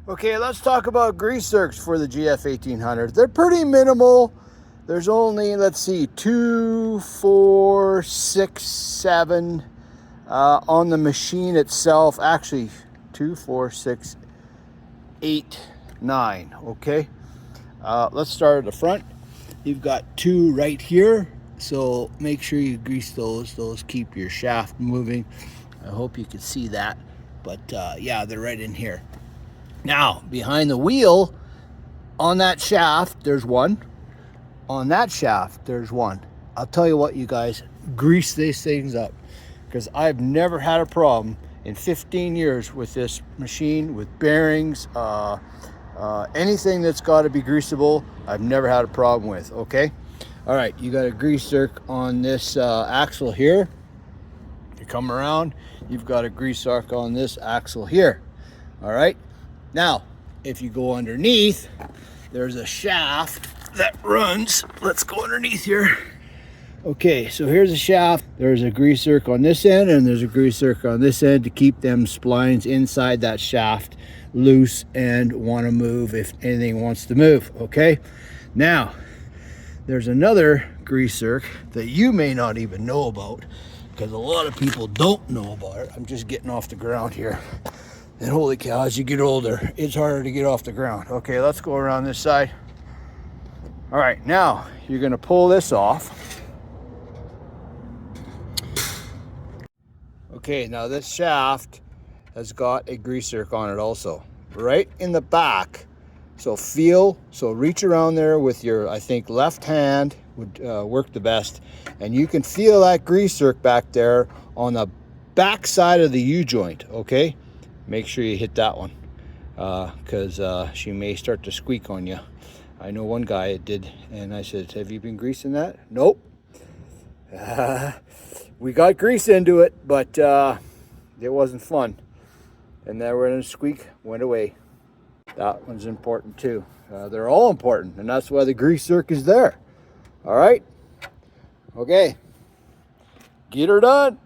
Okay, let's talk about grease zerks for the GF1800. They're pretty minimal. There's only, let's see, 2, 4, 6, 7 on the machine itself. Actually, 2, 4, 6, 8, 9. Okay, let's start at the front. You've got 2 right here, so make sure you grease those. Those keep your shaft moving. I hope you can see that, but yeah, they're right in here. Now, behind the wheel, on that shaft, there's one. On that shaft, there's one. I'll tell you what, you guys, grease these things up, because I've never had a problem in 15 years with this machine, with bearings, anything that's got to be greasable, I've never had a problem with, okay? All right, you got a grease zerk on this axle here. You come around, you've got a grease zerk on this axle here, all right? Now, if you go underneath, there's a shaft that runs. Let's go underneath here. Okay, so here's a shaft. There's a grease zerk on this end, and there's a grease zerk on this end to keep them splines inside that shaft loose and want to move if anything wants to move, okay? Now, there's another grease zerk that you may not even know about, because a lot of people don't know about it. I'm just getting off the ground here. And holy cow, as you get older, it's harder to get off the ground. Okay, let's go around this side. All right, now you're gonna pull this off. Okay, now this shaft has got a grease zerk on it also, right in the back. So reach around there with your, I think, left hand would work the best. And you can feel that grease zerk back there on the back side of the U-joint, okay? Make sure you hit that one, because she may start to squeak on you. I know one guy it did, and I said, have you been greasing that? Nope. We got grease into it, but it wasn't fun. And then when the squeak went away. That one's important too. They're all important, and that's why the grease zerk is there. All right? Okay. Get her done.